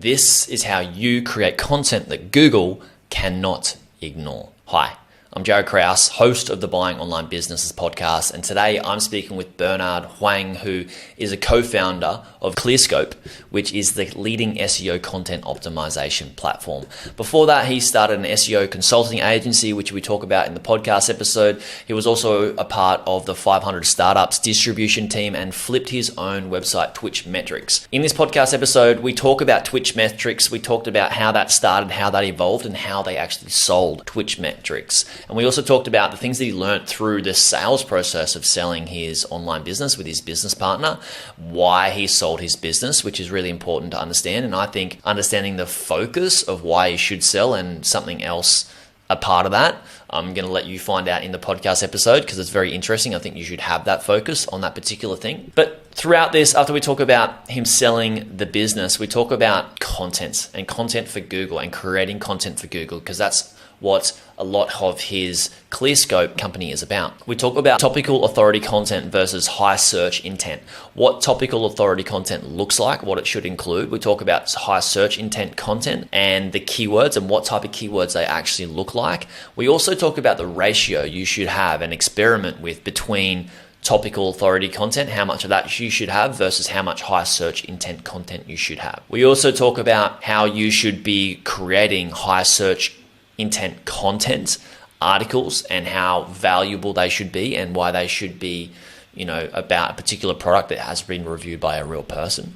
This is how you create content that Google cannot ignore. Hi, I'm Jared Krause, host of the Buying Online Businesses podcast, and today I'm speaking with Bernard Huang, who is a co-founder of ClearScope, which is the leading SEO content optimization platform. Before that, he started an SEO consulting agency, which we talk about in the podcast episode. He was also a part of the 500 Startups distribution team and flipped his own website, Twitch Metrics. In this podcast episode, we talk about Twitch Metrics. We talked about how that started, how that evolved, and how they actually sold Twitch Metrics. And we also talked about the things that he learned through the sales process of selling his online business with his business partner, why he sold his business, which is really important to understand. And I think understanding the focus of why you should sell and something else a part of that, I'm going to let you find out in the podcast episode because it's very interesting. I think you should have that focus on that particular thing. But throughout this, after we talk about him selling the business, we talk about content and content for Google and creating content for Google, because that's what a lot of his ClearScope company is about. We talk about topical authority content versus high search intent, what topical authority content looks like, what it should include. We talk about high search intent content and the keywords and what type of keywords they actually look like. We also talk about the ratio you should have and experiment with between topical authority content, how much of that you should have versus how much high search intent content you should have. We also talk about how you should be creating high search intent content articles and how valuable they should be and why they should be, about a particular product that has been reviewed by a real person.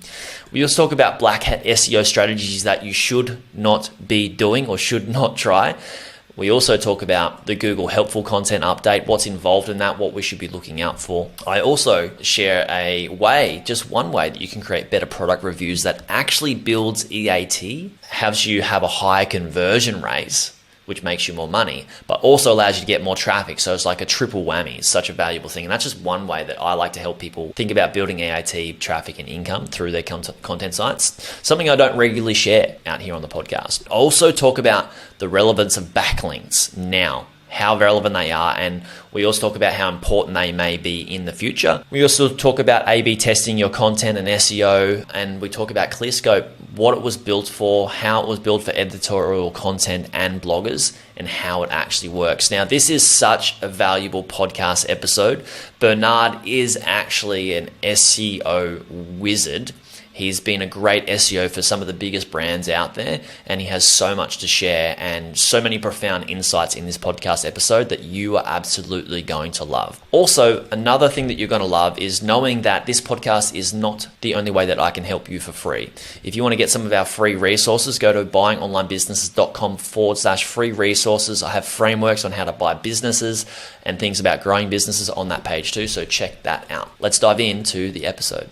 We also talk about black hat SEO strategies that you should not be doing or should not try. We also talk about the Google Helpful Content Update, what's involved in that, what we should be looking out for. I also share just one way that you can create better product reviews that actually builds EAT, helps you have a higher conversion rate, which makes you more money, but also allows you to get more traffic. So it's like a triple whammy. It's such a valuable thing. And that's just one way that I like to help people think about building EAT, traffic, and income through their content sites. Something I don't regularly share out here on the podcast. I also talk about the relevance of backlinks now, how relevant they are, and we also talk about how important they may be in the future. We also talk about A/B testing your content and SEO, and we talk about ClearScope, what it was built for, how it was built for editorial content and bloggers, and how it actually works. Now, this is such a valuable podcast episode. Bernard is actually an SEO wizard. He's been a great SEO for some of the biggest brands out there, and he has so much to share and so many profound insights in this podcast episode that you are absolutely going to love. Also, another thing that you're going to love is knowing that this podcast is not the only way that I can help you for free. If you want to get some of our free resources, go to buyingonlinebusinesses.com/free resources. I have frameworks on how to buy businesses and things about growing businesses on that page too, so check that out. Let's dive into the episode.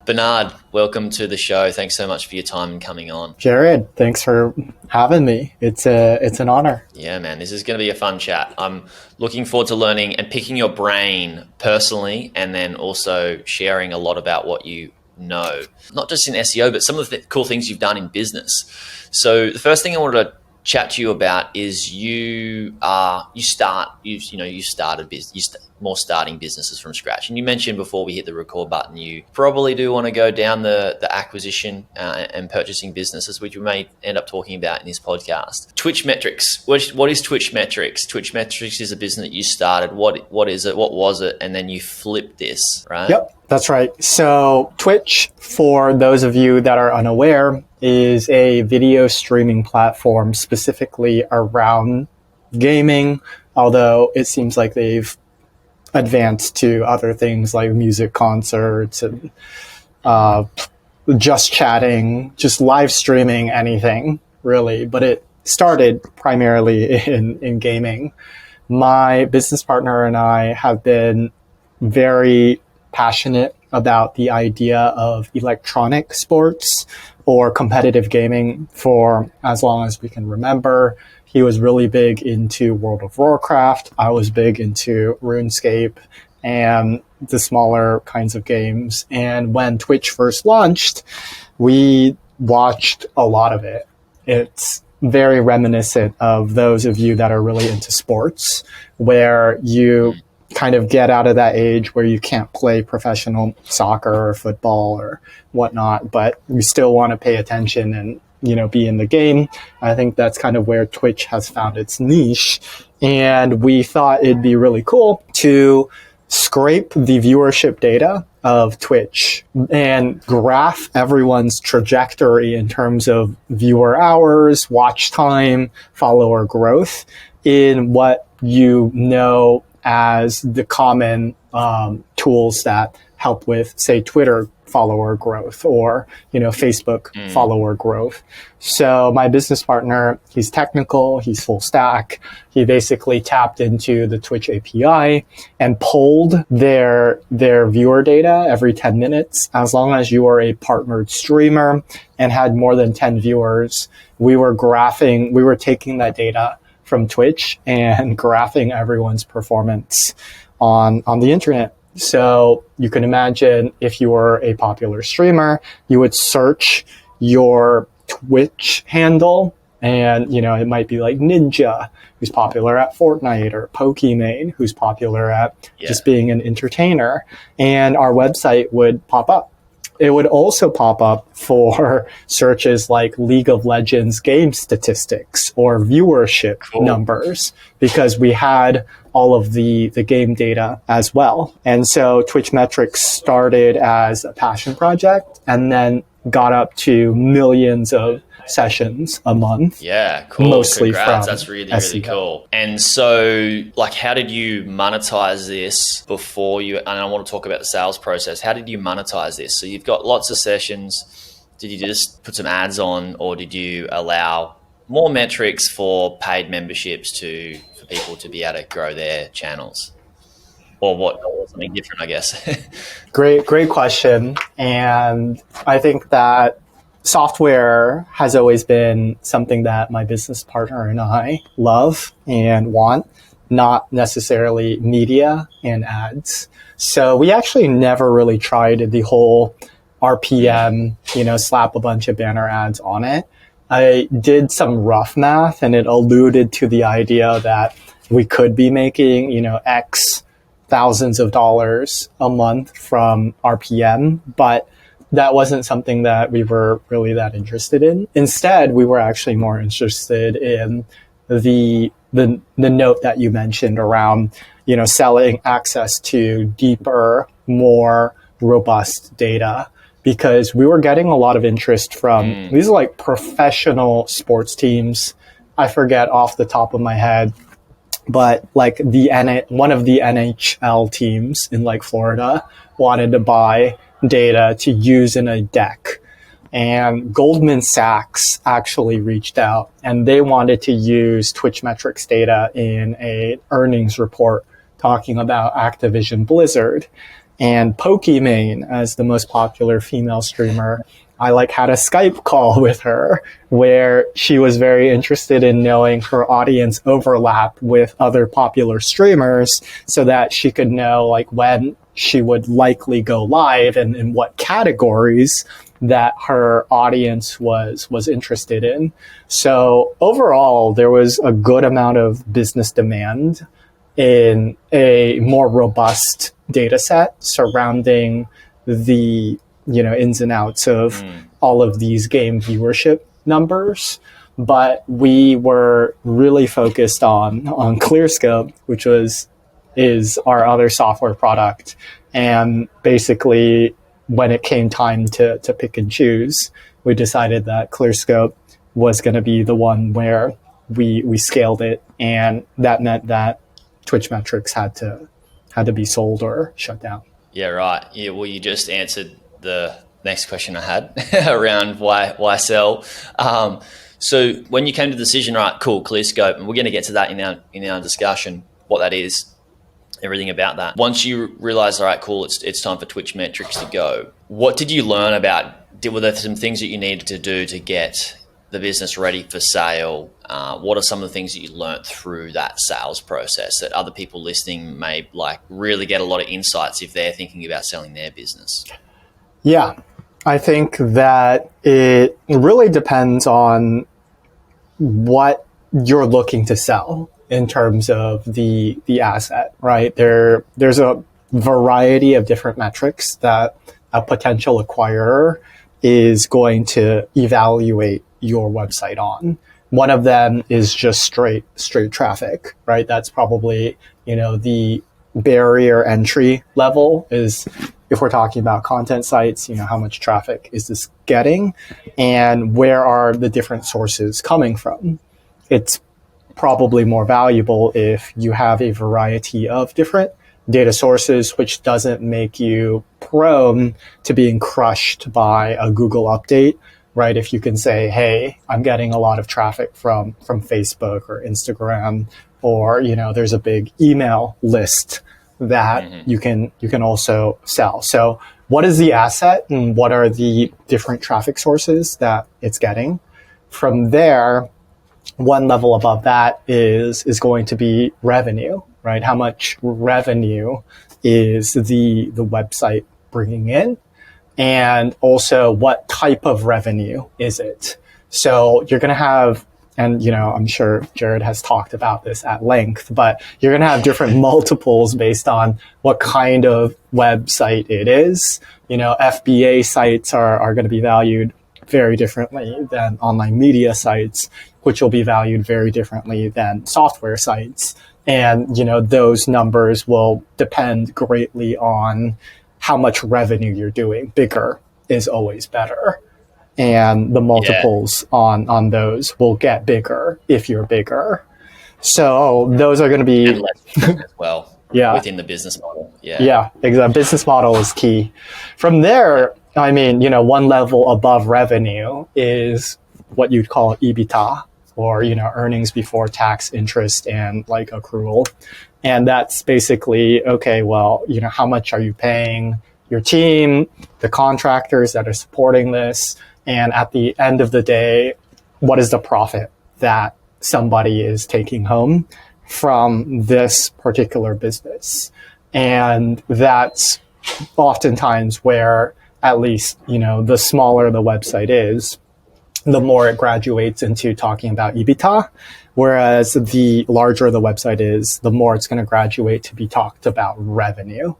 Bernard, welcome to the show. Thanks so much for your time and coming on. Jared, thanks for having me. It's an honor. Yeah, man, this is going to be a fun chat. I'm looking forward to learning and picking your brain personally, and then also sharing a lot about what you know, not just in SEO, but some of the cool things you've done in business. So the first thing I wanted to chat to you about is starting businesses from scratch. And you mentioned before we hit the record button, you probably do want to go down the acquisition and purchasing businesses, which we may end up talking about in this podcast. Twitch Metrics. What is Twitch Metrics? Twitch Metrics is a business that you started. What is it? What was it? And then you flipped this, right? Yep, that's right. So Twitch, for those of you that are unaware, is a video streaming platform specifically around gaming, although it seems like they've advanced to other things like music concerts and just chatting, just live streaming anything really. But it started primarily in gaming. My business partner and I have been very passionate about the idea of electronic sports or competitive gaming for as long as we can remember. He was really big into World of Warcraft. I was big into RuneScape and the smaller kinds of games. And when Twitch first launched, we watched a lot of it. It's very reminiscent of those of you that are really into sports, where you kind of get out of that age where you can't play professional soccer or football or whatnot, but you still want to pay attention and, be in the game. I think that's kind of where Twitch has found its niche. And we thought it'd be really cool to scrape the viewership data of Twitch and graph everyone's trajectory in terms of viewer hours, watch time, follower growth in what as the common tools that help with, say, Twitter follower growth or, Facebook follower growth. So my business partner, he's technical, he's full stack. He basically tapped into the Twitch API and pulled their viewer data every 10 minutes. As long as you are a partnered streamer and had more than 10 viewers, we were taking that data from Twitch and graphing everyone's performance on the internet. So you can imagine if you were a popular streamer, you would search your Twitch handle and, it might be like Ninja, who's popular at Fortnite, or Pokimane, who's popular at just being an entertainer. And our website would pop up. It would also pop up for searches like League of Legends game statistics or viewership numbers, because we had all of the game data as well. And so Twitch Metrics started as a passion project and then got up to millions of sessions a month. Yeah, cool. Mostly Congrats. from That's really SEO. cool. And so, how did you monetize this before you, and I want to talk about the sales process. How did you monetize this? So you've got lots of sessions. Did you just put some ads on, or did you allow more metrics for paid memberships for people to be able to grow their channels? Or something different, I guess. Great question. And I think that software has always been something that my business partner and I love and want, not necessarily media and ads. So we actually never really tried the whole RPM, slap a bunch of banner ads on it. I did some rough math and it alluded to the idea that we could be making, X thousands of dollars a month from RPM, but that wasn't something that we were really that interested in. Instead, we were actually more interested in the note that you mentioned around, selling access to deeper, more robust data, because we were getting a lot of interest from these are like professional sports teams. I forget off the top of my head, but like one of the NHL teams in like Florida wanted to buy data to use in a deck. And Goldman Sachs actually reached out and they wanted to use Twitch Metrics data in an earnings report talking about Activision Blizzard. And Pokimane, as the most popular female streamer, I had a Skype call with her where she was very interested in knowing her audience overlap with other popular streamers so that she could know when she would likely go live and in what categories that her audience was interested in. So overall, there was a good amount of business demand in a more robust data set surrounding the ins and outs of all of these game viewership numbers. But we were really focused on ClearScope, which is our other software product. And basically, when it came time to pick and choose, we decided that ClearScope was going to be the one where we scaled it. And that meant that Twitch Metrics had to be sold or shut down. Yeah, right. Yeah, well, you just answered the next question I had around why sell. So when you came to the decision, right, cool, ClearScope, and we're going to get to that in our discussion, what that is, everything about that. Once you realize, all right, cool, it's time for Twitch Metrics to go. What did you learn about? Were there some things that you needed to do to get the business ready for sale? What are some of the things that you learned through that sales process that other people listening may really get a lot of insights if they're thinking about selling their business? Yeah, I think that it really depends on what you're looking to sell. in terms of the asset, right? There's a variety of different metrics that a potential acquirer is going to evaluate your website on. One of them is just straight traffic, right? That's probably, the barrier entry level is, if we're talking about content sites, how much traffic is this getting and where are the different sources coming from? It's probably more valuable if you have a variety of different data sources, which doesn't make you prone to being crushed by a Google update, right? If you can say, hey, I'm getting a lot of traffic from Facebook or Instagram, or, there's a big email list that you can also sell. So what is the asset and what are the different traffic sources that it's getting? From there, one level above that is going to be revenue, right? How much revenue is the website bringing in? And also what type of revenue is it? So you're going to have, and I'm sure Jared has talked about this at length, but you're going to have different multiples based on what kind of website it is. FBA sites are going to be valued very differently than online media sites, which will be valued very differently than software sites. And, those numbers will depend greatly on how much revenue you're doing. Bigger is always better. And the multiples on those will get bigger if you're bigger. So those are going to be... And less as well within the business model. Yeah, exactly. Business model is key. From there, one level above revenue is what you'd call EBITDA, or, earnings before tax, interest, and like accrual. And that's basically, okay, well, how much are you paying your team, the contractors that are supporting this? And at the end of the day, what is the profit that somebody is taking home from this particular business? And that's oftentimes where, at least, the smaller the website is, the more it graduates into talking about EBITDA, whereas the larger the website is, the more it's going to graduate to be talked about revenue.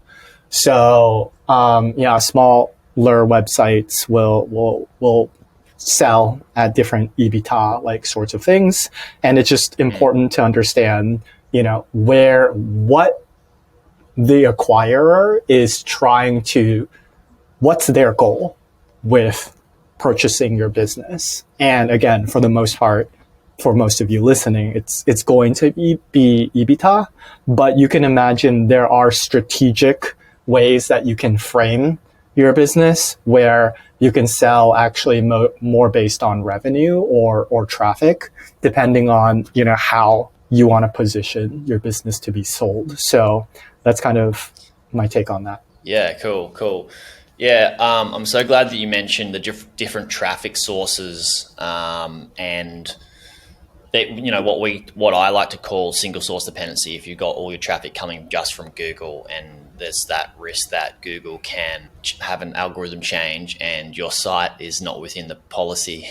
So, smaller websites will sell at different EBITDA like sorts of things, and it's just important to understand, what the acquirer is trying to, what's their goal with purchasing your business. And again, for the most part, for most of you listening, it's going to be EBITDA, but you can imagine there are strategic ways that you can frame your business where you can sell actually more based on revenue or traffic, depending on, how you want to position your business to be sold. So that's kind of my take on that. Yeah, cool. Yeah, I'm so glad that you mentioned the different traffic sources, and that, what I like to call single source dependency. If you've got all your traffic coming just from Google, and there's that risk that Google can have an algorithm change and your site is not within the policy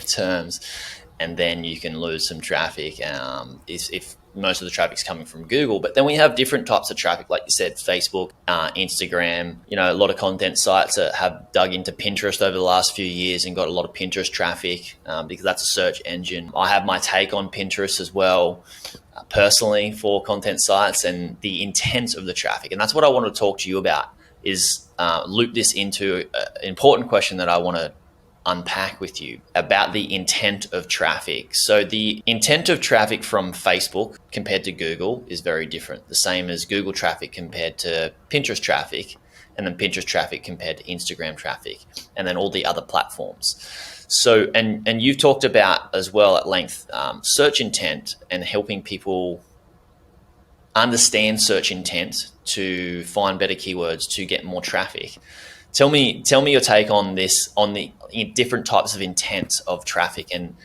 terms, and then you can lose some traffic if most of the traffic's coming from Google. But then we have different types of traffic, like you said, Facebook, Instagram, a lot of content sites that have dug into Pinterest over the last few years and got a lot of Pinterest traffic, because that's a search engine. I have my take on Pinterest as well, personally, for content sites and the intent of the traffic. And that's what I want to talk to you about, is loop this into an important question that I want to unpack with you about the intent of traffic. So the intent of traffic from Facebook compared to Google is very different. The same as Google traffic compared to Pinterest traffic, and then Pinterest traffic compared to Instagram traffic, and then all the other platforms. So, and you've talked about as well at length, search intent and helping people understand search intent to find better keywords to get more traffic. Tell me your take on this, on the different types of intent of traffic, and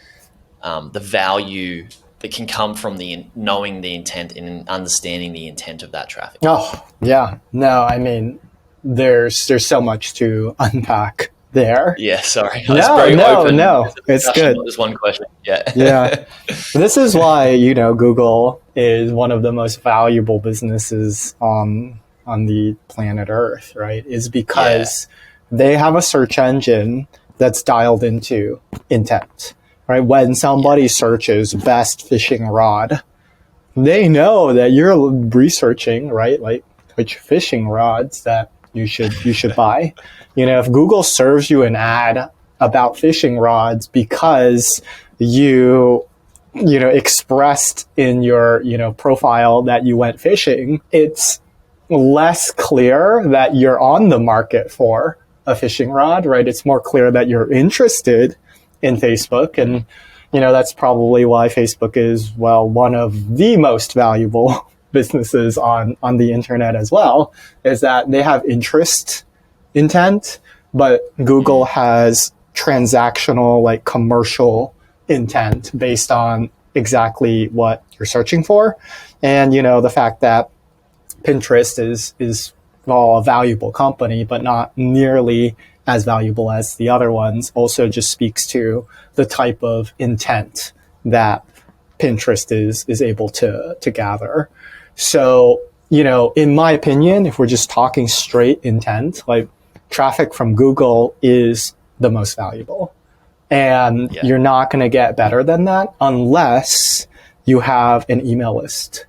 the value that can come from knowing the intent and understanding the intent of that traffic. Oh, yeah. No, there's so much to unpack there. Yeah, sorry. It's No, very no, open. no. It's good. Not just one question. Yeah. Yeah. This is why, Google is one of the most valuable businesses on the planet Earth, right? Is because they have a search engine that's dialed into intent, right? When somebody searches best fishing rod, they know that you're researching, right? Like which fishing rods that you should buy. If Google serves you an ad about fishing rods because you expressed in your, profile that you went fishing, it's less clear that you're on the market for a fishing rod, right? It's more clear that you're interested in Facebook. And, that's probably why Facebook is, well, one of the most valuable businesses on the internet as well, is that they have interest intent, but Google has transactional, like commercial intent based on exactly what you're searching for. And, the fact that Pinterest is well, a valuable company, but not nearly as valuable as the other ones, also just speaks to the type of intent that Pinterest is able to gather. So, in my opinion, if we're just talking straight intent, like traffic from Google is the most valuable. And you're not going to get better than that unless you have an email list.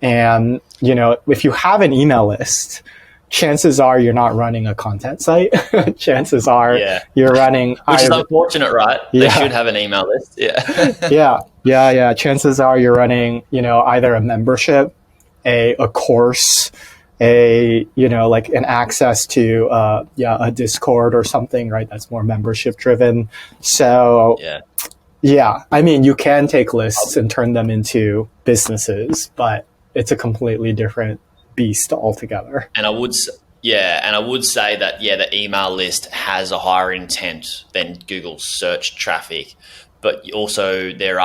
And, if you have an email list, chances are you're not running a content site. Chances are you're running... Which is unfortunate, right? They should have an email list. Yeah. Yeah. Chances are you're running, either a membership, a course, like an access to, a Discord or something, right? That's more membership driven. So I mean, you can take lists and turn them into businesses, but it's a completely different beast altogether. And I would say that, the email list has a higher intent than Google search traffic. But also there's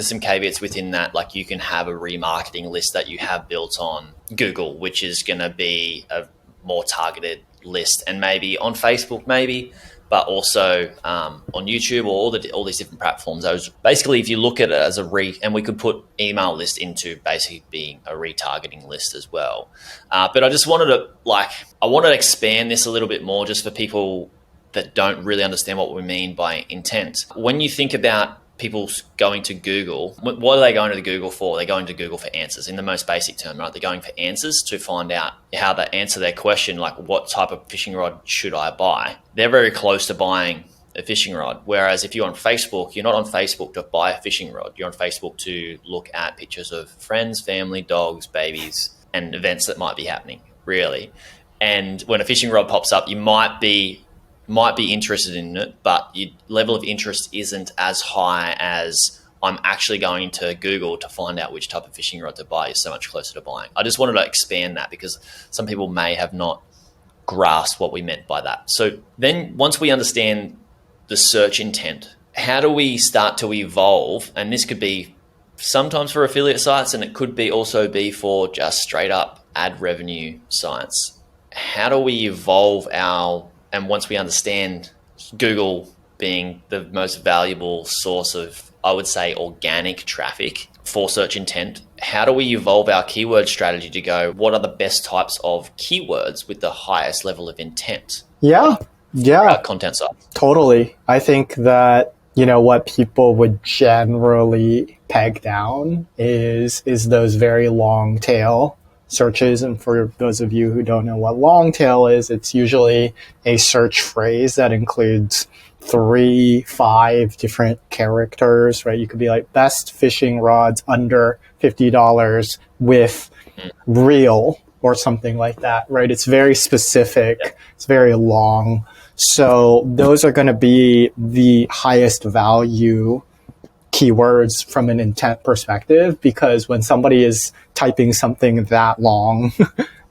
some caveats within that. Like you can have a remarketing list that you have built on Google, which is going to be a more targeted list, and maybe on Facebook, but also on YouTube or all these different platforms. Those basically, if you look at it as and we could put email list into basically being a retargeting list as well. But I just wanted to expand this a little bit more, just for people that don't really understand what we mean by intent. When you think about people going to Google, what are they going to Google for? They're going to Google for answers in the most basic term, right? They're going for answers to find out how to answer their question, like what type of fishing rod should I buy? They're very close to buying a fishing rod. Whereas if you're on Facebook, you're not on Facebook to buy a fishing rod. You're on Facebook to look at pictures of friends, family, dogs, babies, and events that might be happening, really. And when a fishing rod pops up, you might be interested in it, but your level of interest isn't as high as I'm actually going to Google to find out which type of fishing rod to buy. You're so much closer to buying. I just wanted to expand that because some people may have not grasped what we meant by that. So then once we understand the search intent, how do we start to evolve? And this could be sometimes for affiliate sites, and it could also be for just straight up ad revenue sites. How do we evolve and once we understand Google being the most valuable source of, I would say, organic traffic for search intent, how do we evolve our keyword strategy to go, what are the best types of keywords with the highest level of intent? Yeah. Content side. Totally. I think that, what people would generally peg down is those very long tail searches. And for those of you who don't know what long tail is, it's usually a search phrase that includes 3-5 different characters, right? You could be like best fishing rods under $50 with reel or something like that, right? It's very specific. Yeah. It's very long. So those are going to be the highest value keywords from an intent perspective, because when somebody is typing something that long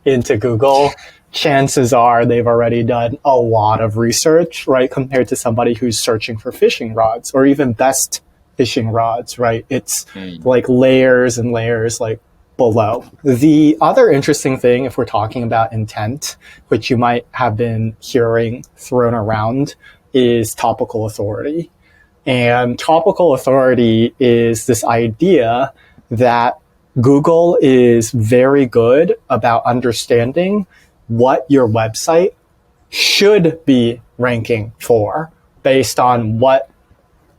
into Google, chances are they've already done a lot of research, right? Compared to somebody who's searching for fishing rods or even best fishing rods, right? It's like layers and layers, like below. The other interesting thing, if we're talking about intent, which you might have been hearing thrown around, is topical authority. And topical authority is this idea that Google is very good about understanding what your website should be ranking for based on what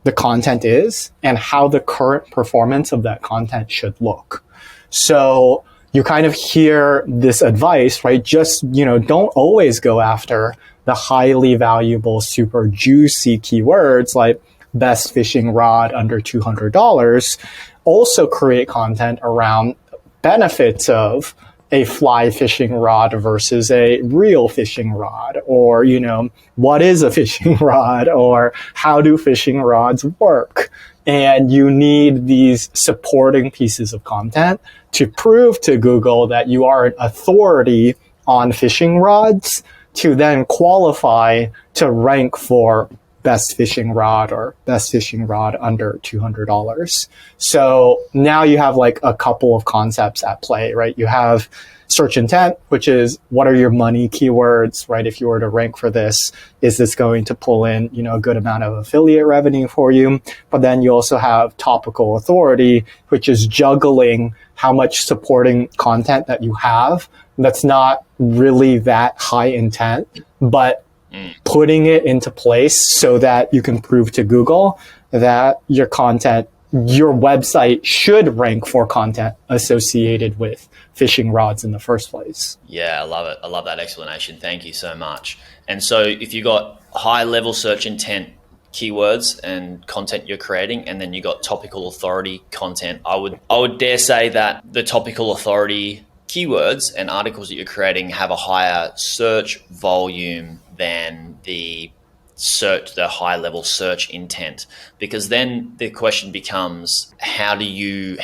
the content is and how the current performance of that content should look. So you kind of hear this advice, right? Just, don't always go after the highly valuable, super juicy keywords like best fishing rod under $200. Also create content around benefits of a fly fishing rod versus a reel fishing rod, or, what is a fishing rod, or how do fishing rods work? And you need these supporting pieces of content to prove to Google that you are an authority on fishing rods to then qualify to rank for best fishing rod or best fishing rod under $200. So now you have like a couple of concepts at play, right? You have search intent, which is what are your money keywords, right? If you were to rank for this, is this going to pull in, a good amount of affiliate revenue for you? But then you also have topical authority, which is juggling how much supporting content that you have that's not really that high intent, but putting it into place so that you can prove to Google that your website should rank for content associated with fishing rods in the first place. Yeah, I love it. I love that explanation. Thank you so much. And so if you got high level search intent keywords and content you're creating, and then you got topical authority content, I would dare say that the topical authority keywords and articles that you're creating have a higher search volume than the high level search intent, because then the question becomes, how do you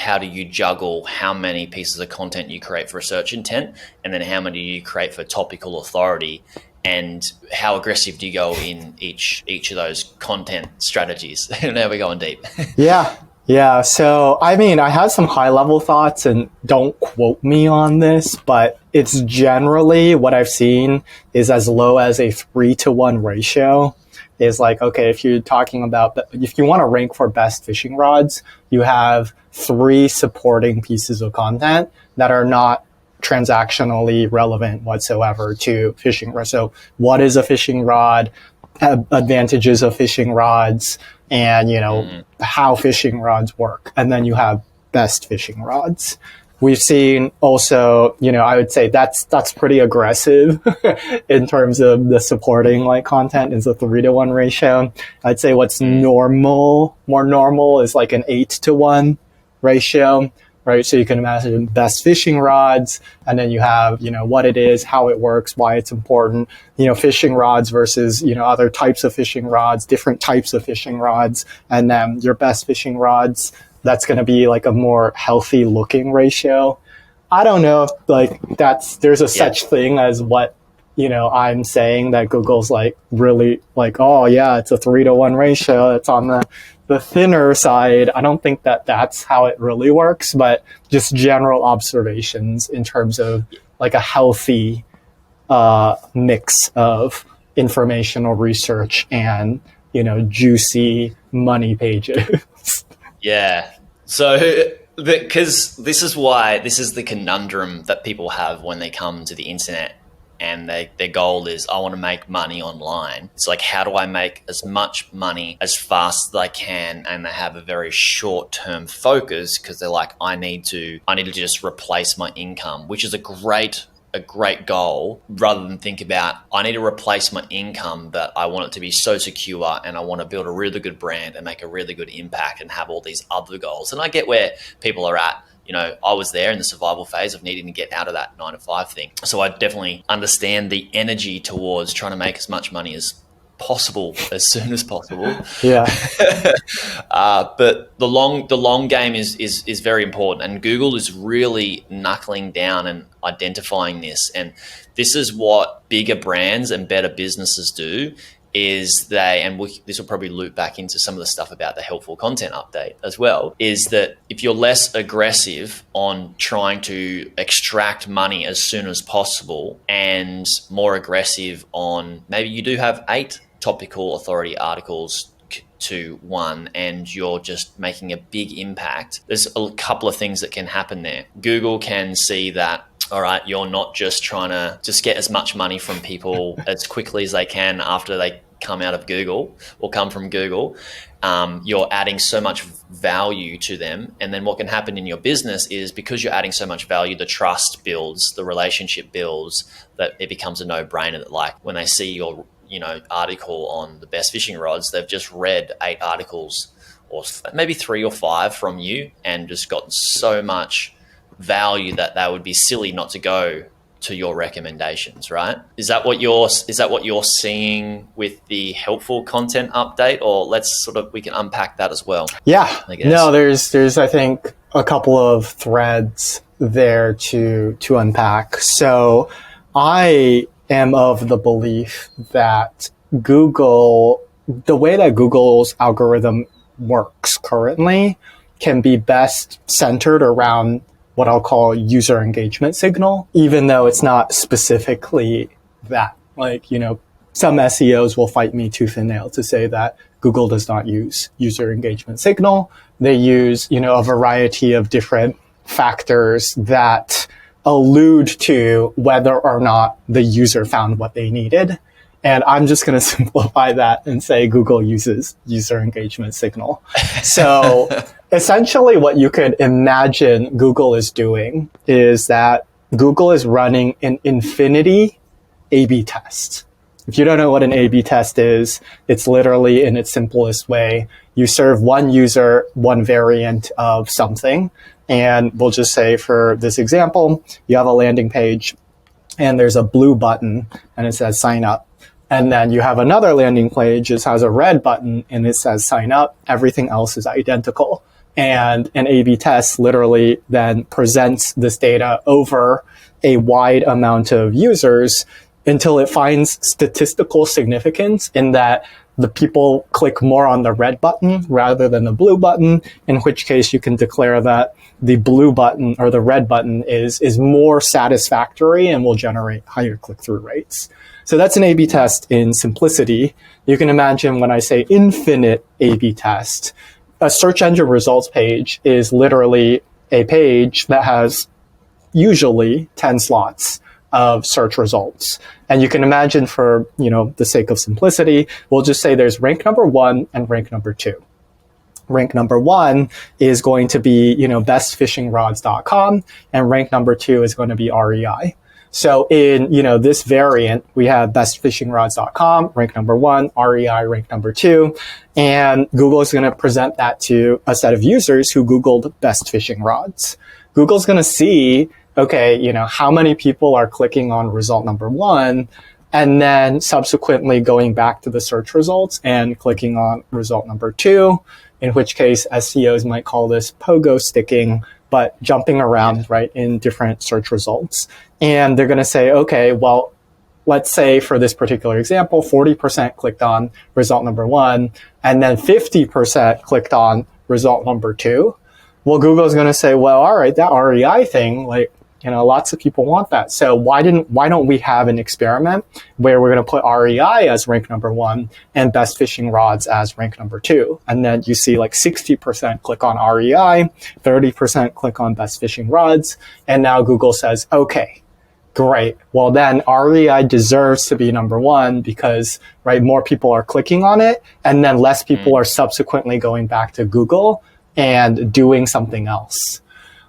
juggle how many pieces of content you create for a search intent, and then how many you create for topical authority, and how aggressive do you go in each of those content strategies? Now we're going deep. Yeah. So, I have some high level thoughts, and don't quote me on this, but it's generally what I've seen is as low as a 3-to-1 ratio. Is like, okay, if you want to rank for best fishing rods, you have 3 supporting pieces of content that are not transactionally relevant whatsoever to fishing rods. So what is a fishing rod? Advantages of fishing rods, and how fishing rods work, and then you have best fishing rods. We've seen also, I would say that's pretty aggressive in terms of the supporting content is a 3-to-1 ratio. I'd say what's more normal is like an 8-to-1 ratio. Right. So you can imagine best fishing rods, and then you have, what it is, how it works, why it's important, fishing rods versus, other types of fishing rods, different types of fishing rods. And then your best fishing rods, that's going to be like a more healthy looking ratio. I don't know if there's a such thing as what, I'm saying that Google's really oh yeah, it's a 3-to-1 ratio. It's on the thinner side. I don't think that's how it really works, but just general observations in terms of a healthy mix of informational research and, juicy money pages. Yeah. So because this is the conundrum that people have when they come to the internet, and their goal is, I want to make money online. It's like, how do I make as much money as fast as I can? And they have a very short-term focus because they're like, I need to just replace my income, which is a great goal, rather than think about, I need to replace my income, but I want it to be so secure, and I want to build a really good brand and make a really good impact and have all these other goals. And I get where people are at. I was there in the survival phase of needing to get out of that 9-to-5 thing. So I definitely understand the energy towards trying to make as much money as possible as soon as possible. Yeah. But the long game is very important, and Google is really knuckling down and identifying this. And this is what bigger brands and better businesses do, is this will probably loop back into some of the stuff about the helpful content update as well, is that if you're less aggressive on trying to extract money as soon as possible and more aggressive on maybe you do have 8 topical authority articles to 1 and you're just making a big impact, there's a couple of things that can happen there. Google can see that, all right, you're not just trying to just get as much money from people as quickly as they can after they come out of Google or come from Google. You're adding so much value to them. And then what can happen in your business is because you're adding so much value, the trust builds, the relationship builds, that it becomes a no-brainer that like when they see your article on the best fishing rods, they've just read 8 articles or maybe 3 or 5 from you and just gotten so much value that they would be silly not to go to your recommendations, right? Is that what you're seeing with the helpful content update, or we can unpack that as well? Yeah. No, there's I think a couple of threads there to unpack. So I am of the belief that the way that Google's algorithm works currently can be best centered around what I'll call user engagement signal, even though it's not specifically that. Like, some SEOs will fight me tooth and nail to say that Google does not use user engagement signal. They use, a variety of different factors that allude to whether or not the user found what they needed. And I'm just going to simplify that and say Google uses user engagement signal. So essentially what you could imagine Google is doing is that Google is running an infinity A/B test. If you don't know what an A/B test is, it's literally in its simplest way. You serve one user, one variant of something. And we'll just say for this example, you have a landing page and there's a blue button and it says sign up. And then you have another landing page, it has a red button and it says sign up. Everything else is identical. And an A/B test literally then presents this data over a wide amount of users until it finds statistical significance in that the people click more on the red button rather than the blue button, in which case you can declare that the blue button or the red button is more satisfactory and will generate higher click-through rates. So that's an A/B test in simplicity. You can imagine when I say infinite A/B test, a search engine results page is literally a page that has usually 10 slots of search results. And you can imagine for, the sake of simplicity, we'll just say there's rank number 1 and rank number 2. Rank number 1 is going to be, bestfishingrods.com, and rank number 2 is going to be REI. So in, this variant, we have bestfishingrods.com, rank number 1, REI, rank number 2, and Google is going to present that to a set of users who Googled best fishing rods. Google's going to see, okay, how many people are clicking on result number 1, and then subsequently going back to the search results and clicking on result number 2, in which case SEOs might call this pogo sticking, but jumping around, right, in different search results. And they're going to say, okay, well, let's say for this particular example, 40% clicked on result number 1, and then 50% clicked on result number 2. Well, Google's going to say, well, all right, that REI thing, lots of people want that. So why don't we have an experiment where we're going to put REI as rank number 1 and best fishing rods as rank number 2? And then you see 60% click on REI, 30% click on best fishing rods. And now Google says, okay, great. Well, then REI deserves to be number 1 because, right, more people are clicking on it and then less people are subsequently going back to Google and doing something else.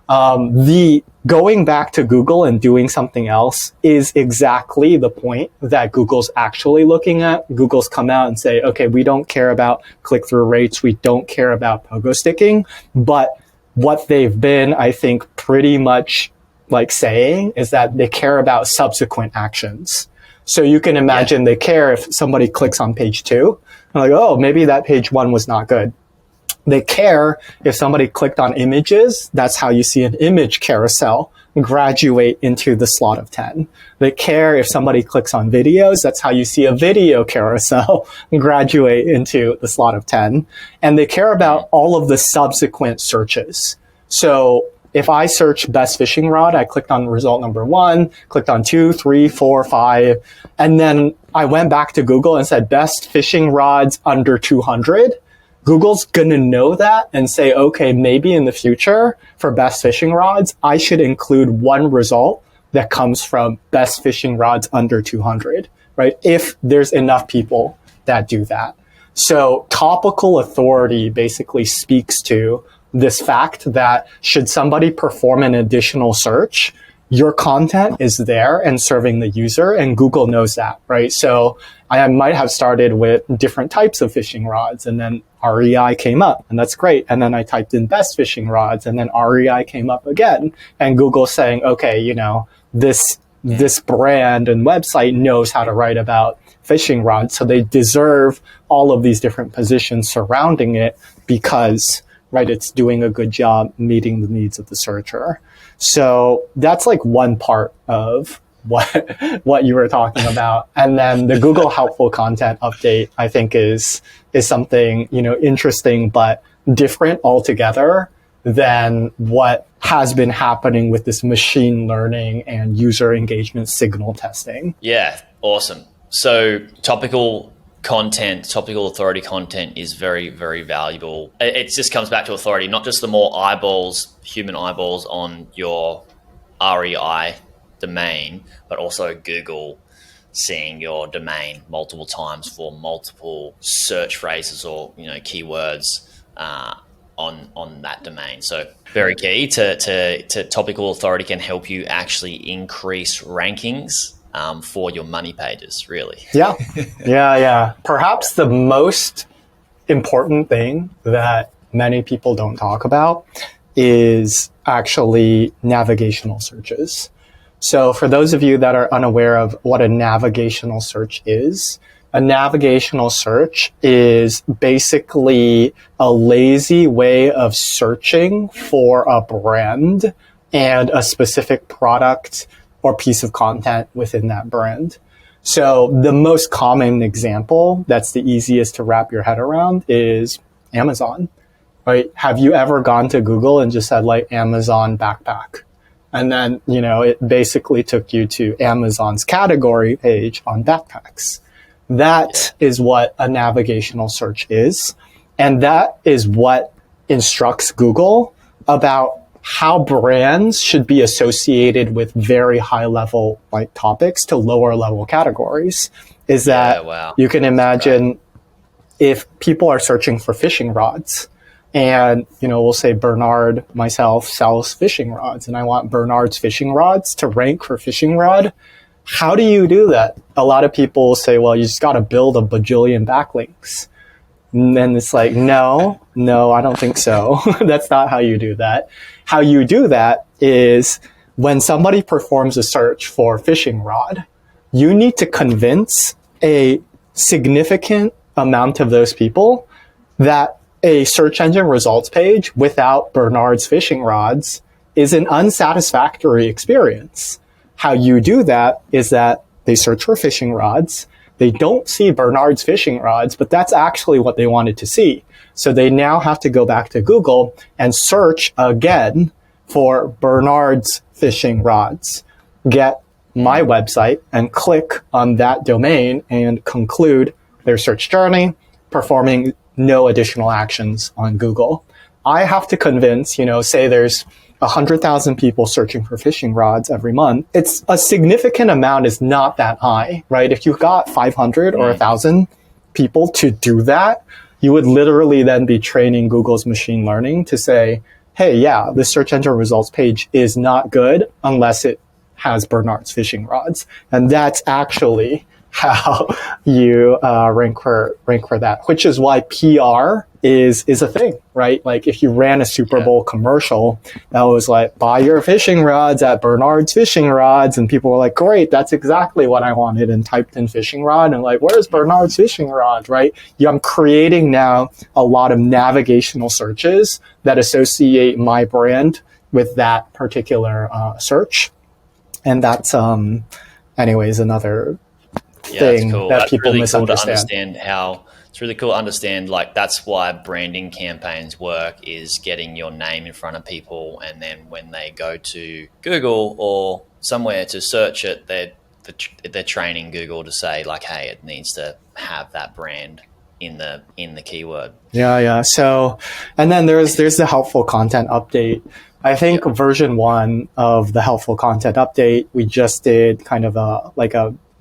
The going back to Google and doing something else is exactly the point that Google's actually looking at. Google's come out and say, okay, we don't care about click-through rates. We don't care about pogo sticking. But what they've been, I think, pretty much saying is that they care about subsequent actions. So you can imagine they care if somebody clicks on page 2. And oh, maybe that page 1 was not good. They care if somebody clicked on images. That's how you see an image carousel graduate into the slot of 10. They care if somebody clicks on videos. That's how you see a video carousel graduate into the slot of 10. And they care about all of the subsequent searches. So if I search best fishing rod, I clicked on result number 1, clicked on 2, 3, 4, 5, and then I went back to Google and said best fishing rods under 200. Google's going to know that and say, okay, maybe in the future for best fishing rods, I should include one result that comes from best fishing rods under 200, right? If there's enough people that do that. So topical authority basically speaks to this fact that should somebody perform an additional search, your content is there and serving the user, and Google knows that, right? So I might have started with different types of fishing rods, and then REI came up, and that's great. And then I typed in best fishing rods, and then REI came up again. And Google's saying, okay, you know, this brand and website knows how to write about fishing rods, so they deserve all of these different positions surrounding it because, right, it's doing a good job meeting the needs of the searcher. So that's like one part of what you were talking about. And then the Google helpful content update, I think is something, you know, interesting, but different altogether than what has been happening with this machine learning and user engagement signal testing. Yeah, awesome. So topical authority content is very, very valuable. It just comes back to authority, not just the more eyeballs, human eyeballs on your REI domain, but also Google seeing your domain multiple times for multiple search phrases or, you know, keywords on that domain. So very key to topical authority can help you actually increase rankings for your money pages, really. Yeah. Perhaps the most important thing that many people don't talk about is actually navigational searches. So for those of you that are unaware of what a navigational search is, a navigational search is basically a lazy way of searching for a brand and a specific product or piece of content within that brand. So the most common example that's the easiest to wrap your head around is Amazon, right? Have you ever gone to Google and just said like Amazon backpack? And then, you know, it basically took you to Amazon's category page on backpacks. That is what a navigational search is. And that is what instructs Google about how brands should be associated with very high level like topics to lower level categories. Is that you can imagine if people are searching for fishing rods, and, you know, we'll say Bernard, myself, sells fishing rods, and I want Bernard's fishing rods to rank for fishing rod. How do you do that? A lot of people say, well, you just got to build a bajillion backlinks. And then it's like, no, I don't think so. That's not how you do that. How you do that is when somebody performs a search for fishing rod, you need to convince a significant amount of those people that a search engine results page without Bernard's fishing rods is an unsatisfactory experience. How you do that is that they search for fishing rods. They don't see Bernard's fishing rods, but that's actually what they wanted to see. So they now have to go back to Google and search again for Bernard's fishing rods, get my website and click on that domain and conclude their search journey, performing no additional actions on Google. I have to convince, you know, say there's 100,000 people searching for fishing rods every month. It's a significant amount is not that high, right? If you've got 500 or 1,000 people to do that, you would literally then be training Google's machine learning to say, hey, yeah, the search engine results page is not good unless it has Bernard's fishing rods. And that's actually how you rank for that, which is why PR is a thing, right? Like if you ran a Super Bowl commercial that was like, buy your fishing rods at Bernard's Fishing Rods, and people were like, great, that's exactly what I wanted, and typed in fishing rod and like, where's Bernard's Fishing Rods, right? I'm creating now a lot of navigational searches that associate my brand with that particular search. And that's, anyways, another thing cool. that That's people really cool to misunderstand. understand it's really cool to understand, like, that's why branding campaigns work, is getting your name in front of people, and then when they go to Google or somewhere to search it, they're training Google to say, like, hey, it needs to have that brand in the keyword. Yeah. So, and then there's the helpful content update. I think version 1 of the helpful content update, we just did kind of a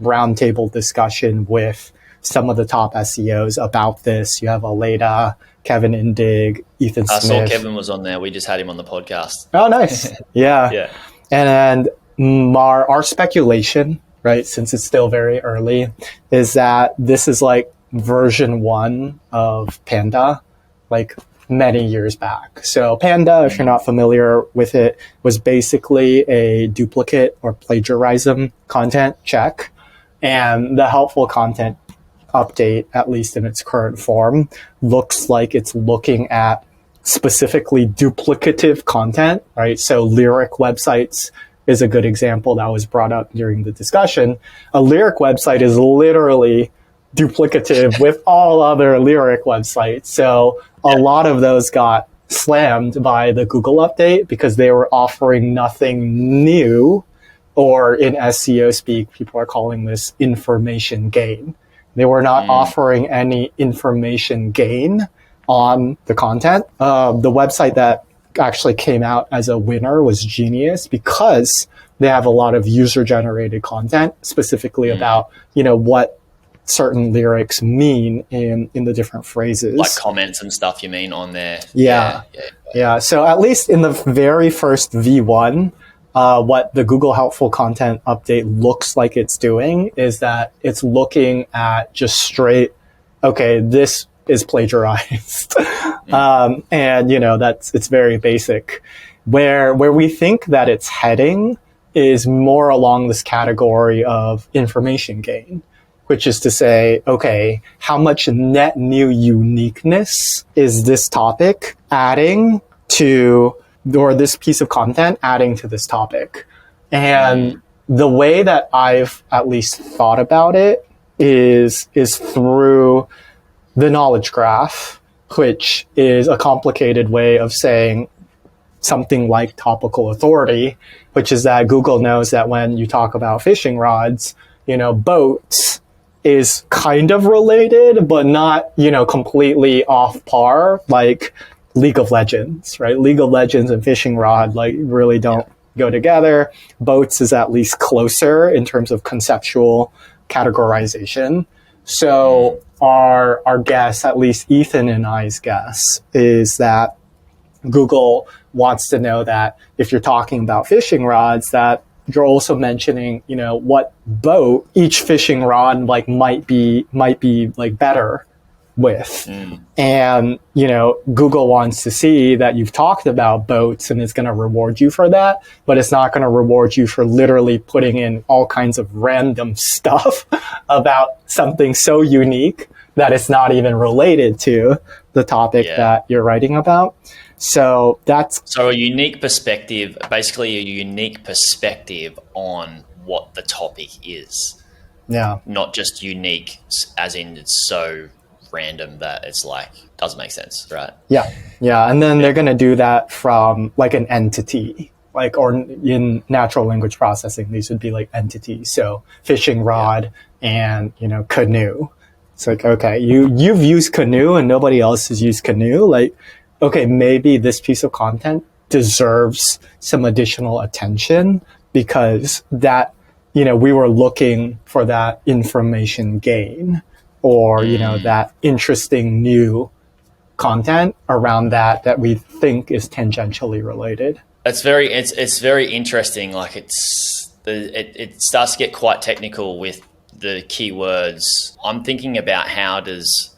roundtable discussion with some of the top SEOs about this. You have Aleda, Kevin Indig, Ethan Smith. I saw Kevin was on there. We just had him on the podcast. Oh, nice. Yeah. And our speculation, right, since it's still very early, is that this is like version 1 of Panda, like many years back. So Panda, if you're not familiar with it, was basically a duplicate or plagiarism content check. And the helpful content update, at least in its current form, looks like it's looking at specifically duplicative content, right? So Lyric websites is a good example that was brought up during the discussion. A Lyric website is literally duplicative with all other Lyric websites. So a lot of those got slammed by the Google update because they were offering nothing new, or in SEO speak, people are calling this information gain. They were not offering any information gain on the content. The website that actually came out as a winner was Genius, because they have a lot of user-generated content, specifically about, what certain lyrics mean in the different phrases. Like comments and stuff, you mean, on there? Yeah. So at least in the very first V1, what the Google Helpful Content Update looks like it's doing is that it's looking at just straight, okay, this is plagiarized. And, it's very basic. Where we think that it's heading is more along this category of information gain, which is to say, okay, how much net new uniqueness is this topic adding to, or this piece of content adding to this topic? And the way that I've at least thought about it is through the knowledge graph, which is a complicated way of saying something like topical authority, which is that Google knows that when you talk about fishing rods, boats is kind of related, but not, completely off par, like League of Legends, right? League of Legends and fishing rod, really don't go together. Boats is at least closer in terms of conceptual categorization. So our guess, at least Ethan and I's guess, is that Google wants to know that if you're talking about fishing rods, that you're also mentioning, what boat each fishing rod might be better with. And, Google wants to see that you've talked about boats and is going to reward you for that, but it's not going to reward you for literally putting in all kinds of random stuff about something so unique that it's not even related to the topic that you're writing about. So a unique perspective, basically a unique perspective on what the topic is. Yeah. Not just unique as in it's so random that it's doesn't make sense, right? Yeah. And then they're going to do that from an entity, or in natural language processing, these would be entities. So fishing rod and, canoe. It's okay, you've used canoe and nobody else has used canoe. Okay, maybe this piece of content deserves some additional attention because that, we were looking for that information gain or, that interesting new content around that we think is tangentially related. It's very interesting. It starts to get quite technical with the keywords. I'm thinking about how does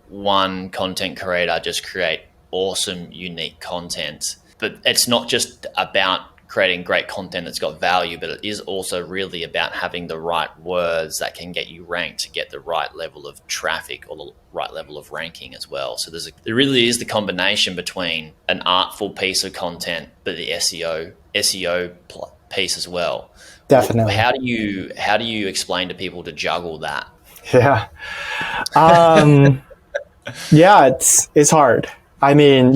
one content creator just create awesome, unique content, but it's not just about creating great content that's got value, but it is also really about having the right words that can get you ranked to get the right level of traffic or the right level of ranking as well. So there really is the combination between an artful piece of content, but the SEO piece as well. Definitely. How do you explain to people to juggle that? Yeah. Yeah, it's hard. I mean,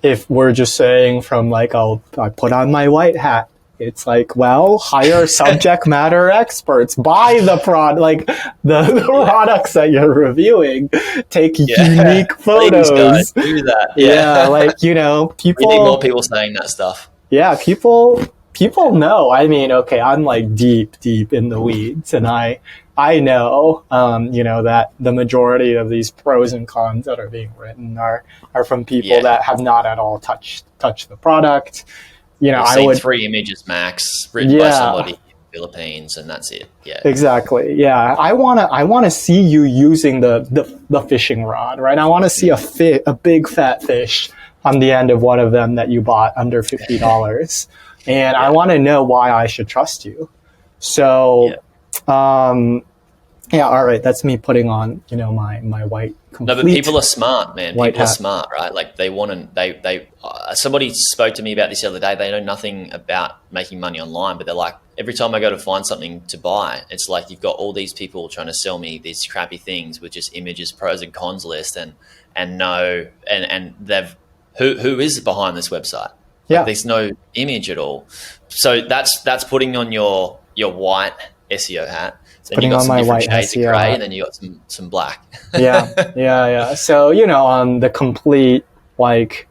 if we're just saying from like, I put on my white hat, it's like, well, hire subject matter experts, buy the product, like the products that you're reviewing, take unique photos. Please, guys, do that. Yeah, like, people. We need more people saying that stuff. Yeah, people know. I mean, okay, I'm like deep in the weeds, and I know, that the majority of these pros and cons that are being written are from people that have not at all touched the product. I would 3 images max written by somebody in the Philippines, and that's it. Yeah, exactly. Yeah, I wanna see you using the fishing rod, right? I want to see a big fat fish on the end of one of them that you bought under $50, and I want to know why I should trust you. So. All right. That's me putting on, my white complete. No, but people are smart, man. People are smart, right? Like they want to, somebody spoke to me about this the other day. They know nothing about making money online, but they're like, every time I go to find something to buy, it's like, you've got all these people trying to sell me these crappy things with just images, pros and cons list and they've, who is behind this website? Yeah. Like, there's no image at all. So that's putting on your white SEO hat. So then you got some different shades of gray, and then you got some black. Yeah. So, on the complete like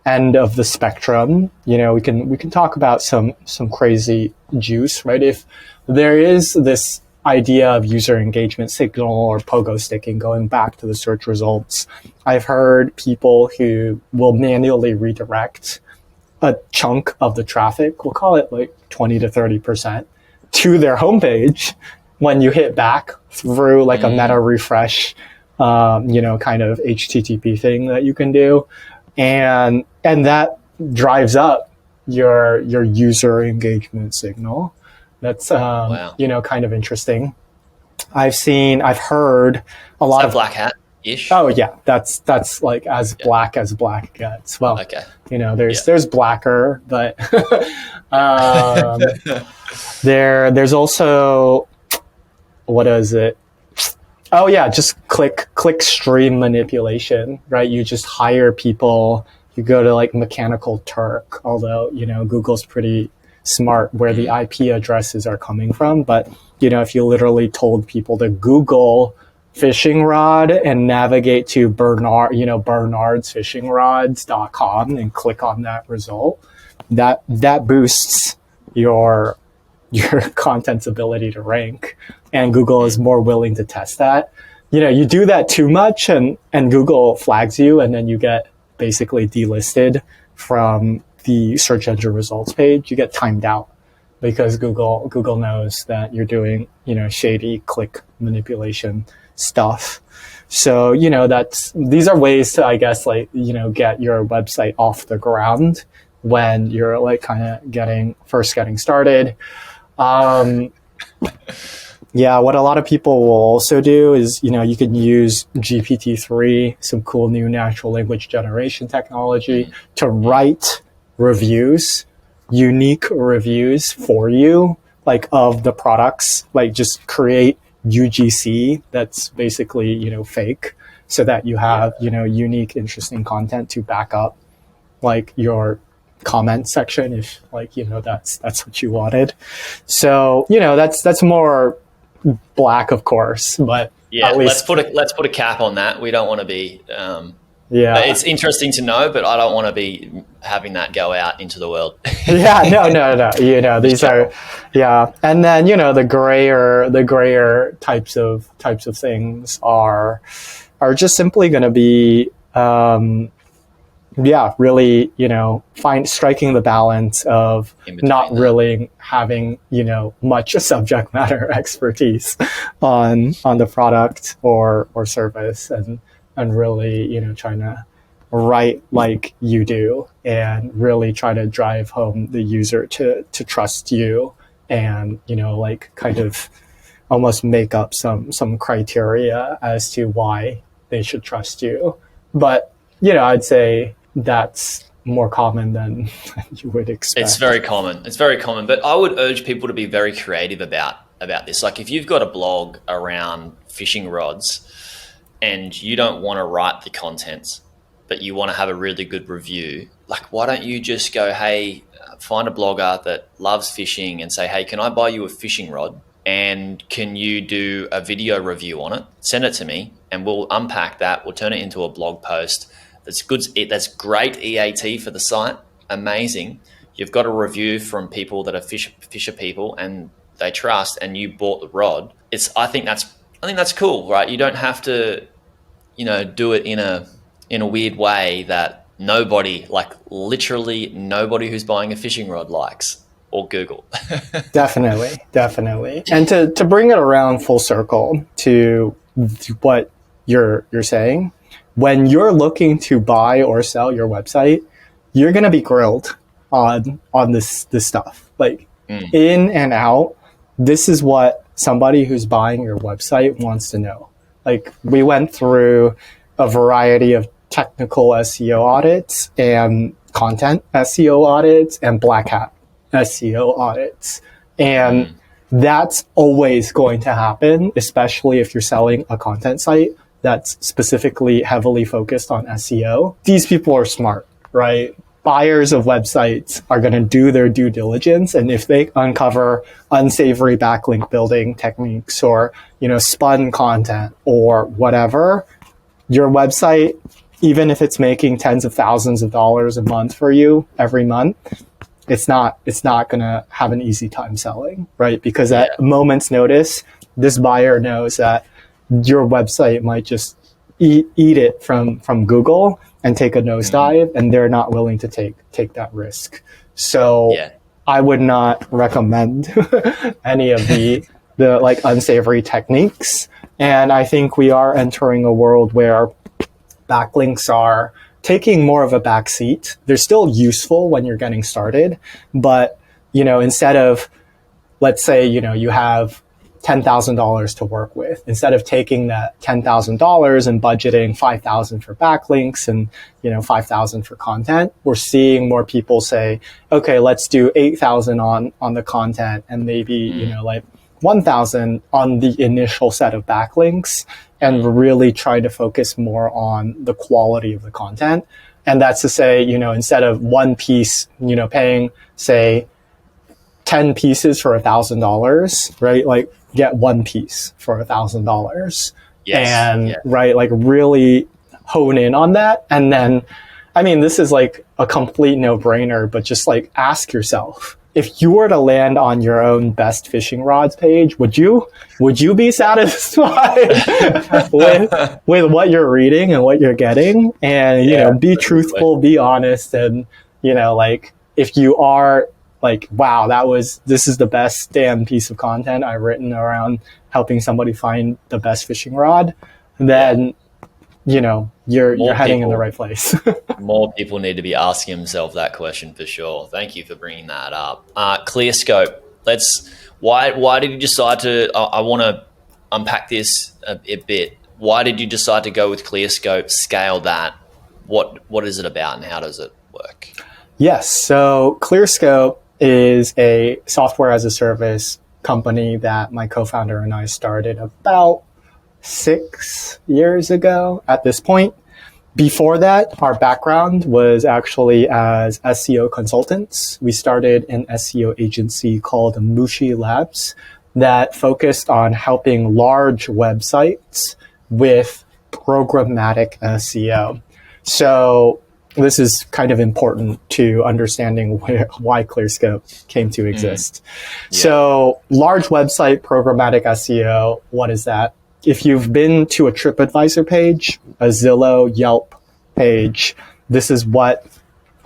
end of the spectrum, we can talk about some crazy juice, right? If there is this idea of user engagement signal or pogo sticking going back to the search results, I've heard people who will manually redirect a chunk of the traffic, we'll call it like 20 to 30%, to their homepage when you hit back through like a meta refresh, kind of HTTP thing that you can do. And that drives up your user engagement signal. That's, kind of interesting. I've heard a lot of black hat-ish. Oh yeah. That's like as black as black gets. Well, okay. There's blacker, but, there's also, what is it? Oh yeah, just click stream manipulation, right? You just hire people. You go to like Mechanical Turk, although, Google's pretty smart where the IP addresses are coming from. But, if you literally told people to Google fishing rod and navigate to bernardsfishingrods.com and click on that result, that boosts your content's ability to rank, and Google is more willing to test that. You do that too much and Google flags you, and then you get basically delisted from the search engine results page. You get timed out because Google knows that you're doing, shady click manipulation stuff. So, these are ways to, I guess, like, get your website off the ground when you're like kind of getting started. What a lot of people will also do is, you can use GPT-3, some cool new natural language generation technology, to write reviews, unique reviews for you, like of the products, like just create UGC that's basically, fake, so that you have, unique, interesting content to back up like your comment section if like, that's what you wanted. So, that's more black, of course, but at least let's put a cap on that. We don't want to be, it's interesting to know, but I don't want to be having that go out into the world. No. These are, and then the grayer types of things are just simply going to be, really, striking the balance of not really having, much subject matter expertise on the product or service, and really, trying to write like you do and really try to drive home the user to trust you and, like kind of almost make up some criteria as to why they should trust you. But, I'd say that's more common than you would expect. It's very common. But I would urge people to be very creative about this. Like if you've got a blog around fishing rods and you don't want to write the content, but you want to have a really good review, like why don't you just go, hey, find a blogger that loves fishing and say, hey, can I buy you a fishing rod? And can you do a video review on it? Send it to me and we'll unpack that. We'll turn it into a blog post. That's good. That's great EAT for the site. Amazing. You've got a review from people that are fisher people and they trust, and you bought the rod. I think that's cool, right? You don't have to, do it in a weird way that literally nobody who's buying a fishing rod likes, or Google. Definitely. And to bring it around full circle to what you're saying, when you're looking to buy or sell your website, you're going to be grilled on this stuff. Like in and out, this is what somebody who's buying your website wants to know. Like we went through a variety of technical SEO audits and content SEO audits and black hat SEO audits. And that's always going to happen, especially if you're selling a content site that's specifically heavily focused on SEO. These people are smart, right? Buyers of websites are going to do their due diligence. And if they uncover unsavory backlink building techniques or, spun content or whatever, your website, even if it's making tens of thousands of dollars a month for you every month, it's not going to have an easy time selling, right? Because at a moment's notice, this buyer knows that your website might just eat it from Google and take a nosedive, and they're not willing to take that risk. So I would not recommend any of the like unsavory techniques. And I think we are entering a world where backlinks are taking more of a backseat. They're still useful when you're getting started, but instead of, let's say, you have $10,000 to work with, instead of taking that $10,000 and budgeting $5,000 for backlinks and $5,000 for content, we're seeing more people say, okay, let's do $8,000 on the content and maybe like $1,000 on the initial set of backlinks, and really try to focus more on the quality of the content. And that's to say, instead of one piece, paying say 10 pieces for $1,000, right? Like get one piece for $1,000. Right, like really hone in on that. And then, this is like a complete no-brainer, but just like ask yourself, if you were to land on your own best fishing rods page, would you be satisfied with what you're reading and what you're getting? And, be truthful, be honest. And, like if you are like, wow, this is the best damn piece of content I've written around helping somebody find the best fishing rod, then, you're heading in the right place. More people need to be asking themselves that question for sure. Thank you for bringing that up. ClearScope. Why did you decide to, I want to unpack this a bit. Why did you decide to go with ClearScope, scale that? What is it about and how does it work? Yes. So ClearScope is a software as a service company that my co-founder and I started about 6 years ago at this point. Before that, our background was actually as SEO consultants. We started an SEO agency called Mushi Labs that focused on helping large websites with programmatic SEO. So this is kind of important to understanding why ClearScope came to exist. So large website programmatic SEO, what is that? If you've been to a TripAdvisor page, a Zillow, Yelp page, this is what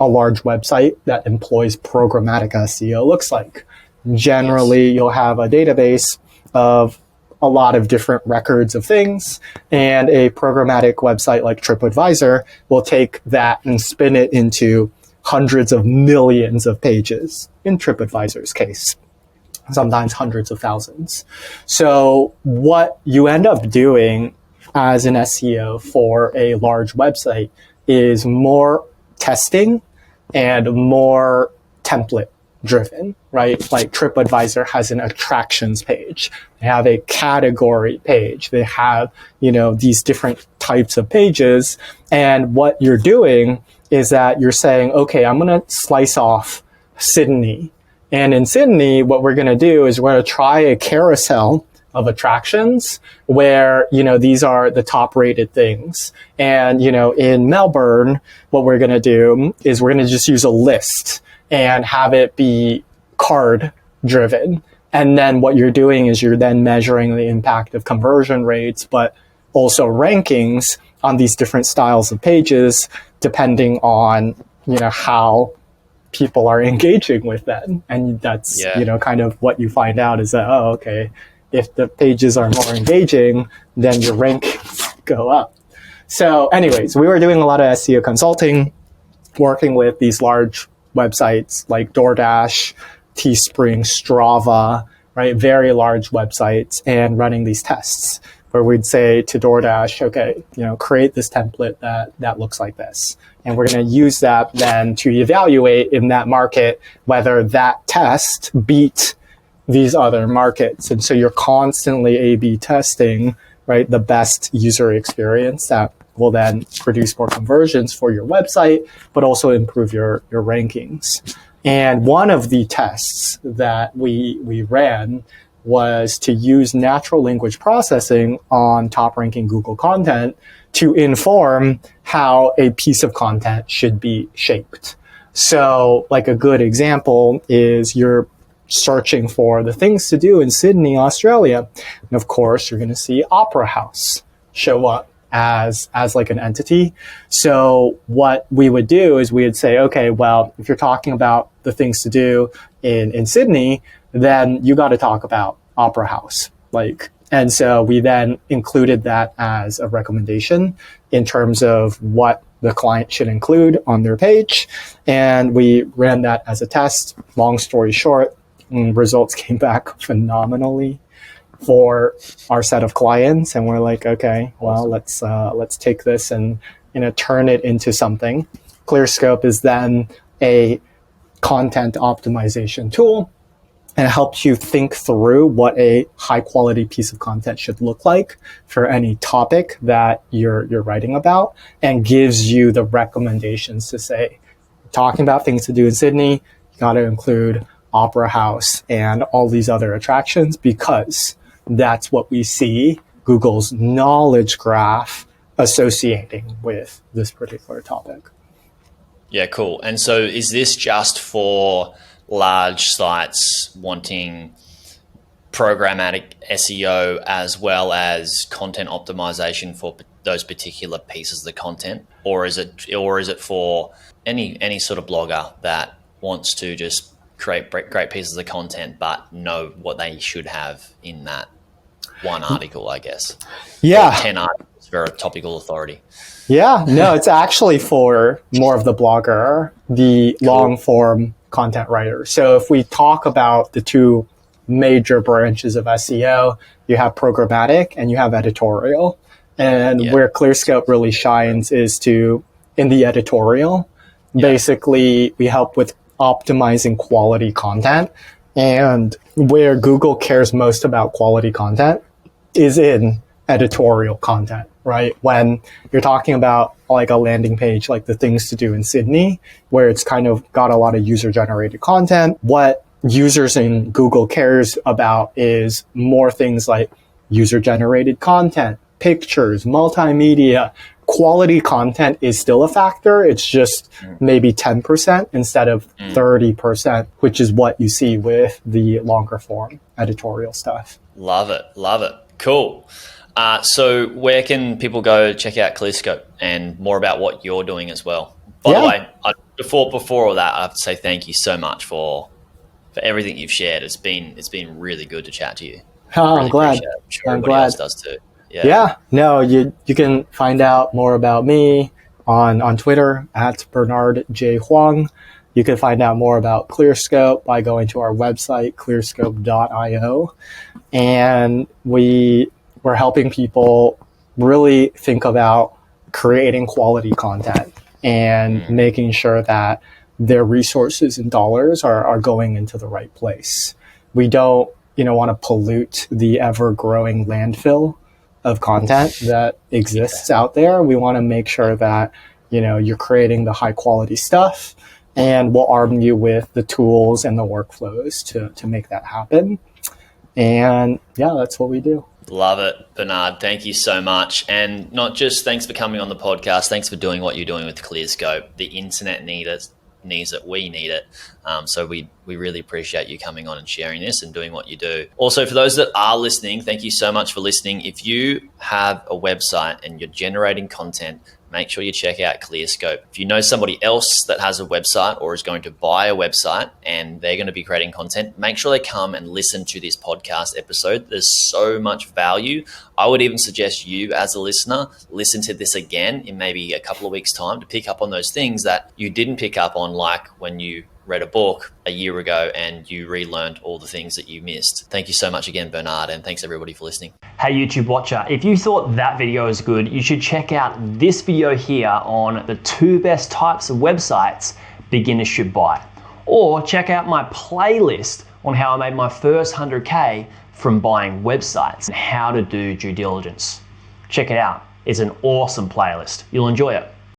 a large website that employs programmatic SEO looks like. Generally, you'll have a database of a lot of different records of things. And a programmatic website like TripAdvisor will take that and spin it into hundreds of millions of pages in TripAdvisor's case, sometimes hundreds of thousands. So what you end up doing as an SEO for a large website is more testing and more template driven, right? Like TripAdvisor has an attractions page. They have a category page. They have, these different types of pages. And what you're doing is that you're saying, okay, I'm going to slice off Sydney. And in Sydney, what we're going to do is we're going to try a carousel of attractions where, these are the top rated things. And, in Melbourne, what we're going to do is we're going to just use a list and have it be card driven. And then what you're doing is you're then measuring the impact of conversion rates, but also rankings on these different styles of pages, depending on, how people are engaging with them. And that's, kind of what you find out is that, oh, okay, if the pages are more engaging, then your rankings go up. So anyways, we were doing a lot of SEO consulting, working with these large websites like DoorDash, Teespring, Strava, right? Very large websites, and running these tests where we'd say to DoorDash, okay, create this template that looks like this. And we're going to use that then to evaluate in that market whether that test beat these other markets. And so you're constantly A/B testing, right, the best user experience that will then produce more conversions for your website, but also improve your rankings. And one of the tests that we ran was to use natural language processing on top ranking Google content to inform how a piece of content should be shaped. So like a good example is you're searching for the things to do in Sydney, Australia. And of course, you're going to see Opera House show up as like an entity. So what we would do is we would say, okay, well, if you're talking about the things to do in Sydney, then you got to talk about Opera House. And so we then included that as a recommendation in terms of what the client should include on their page. And we ran that as a test. Long story short, results came back phenomenally for our set of clients. And we're like, okay, well, let's take this and turn it into something. ClearScope is then a content optimization tool, and it helps you think through what a high quality piece of content should look like for any topic that you're writing about, and gives you the recommendations to say, talking about things to do in Sydney, you got to include Opera House and all these other attractions, because that's what we see Google's knowledge graph associating with this particular topic. Yeah, cool. And so is this just for large sites wanting programmatic SEO as well as content optimization for those particular pieces of the content, or is it for any sort of blogger that wants to just create great pieces of content but know what they should have in that one article, I guess? Yeah. Or 10 articles for a topical authority. Yeah, no, it's actually for more of the blogger, the long form content writer. So if we talk about the two major branches of SEO, you have programmatic and you have editorial. And where ClearScope really shines is in the editorial. Basically, we help with optimizing quality content. And where Google cares most about quality content is in editorial content, right? When you're talking about like a landing page, like the things to do in Sydney, where it's kind of got a lot of user generated content, what users in Google cares about is more things like user generated content, pictures, multimedia. Quality content is still a factor. It's just maybe 10% instead of 30%, which is what you see with the longer form editorial stuff. Love it. Cool. So where can people go check out ClearScope and more about what you're doing as well? By the way, before all that, I have to say thank you so much for everything you've shared. It's been really good to chat to you. Oh, Really I'm glad. appreciate it. I'm sure I'm everybody glad. else does too. Yeah. Yeah, no, you can find out more about me on Twitter at Bernard J. Huang. You can find out more about ClearScope by going to our website, clearscope.io. And we're helping people really think about creating quality content and making sure that their resources and dollars are going into the right place. We don't, want to pollute the ever-growing landfill of content that exists out there. We want to make sure that, you're creating the high quality stuff, and we'll arm you with the tools and the workflows to make that happen. And yeah, that's what we do. Love it, Bernard. Thank you so much. And not just thanks for coming on the podcast, thanks for doing what you're doing with ClearScope. The internet needs it, we need it. So we really appreciate you coming on and sharing this and doing what you do. Also, for those that are listening, thank you so much for listening. If you have a website and you're generating content, make sure you check out ClearScope. If you know somebody else that has a website or is going to buy a website and they're going to be creating content, make sure they come and listen to this podcast episode. There's so much value. I would even suggest you as a listener, listen to this again in maybe a couple of weeks' time to pick up on those things that you didn't pick up on, like when you read a book a year ago and you relearned all the things that you missed. Thank you so much again, Bernard, and thanks everybody for listening. Hey YouTube watcher, if you thought that video was good, you should check out this video here on the 2 best types of websites beginners should buy. Or check out my playlist on how I made my first 100K from buying websites and how to do due diligence. Check it out. It's an awesome playlist. You'll enjoy it.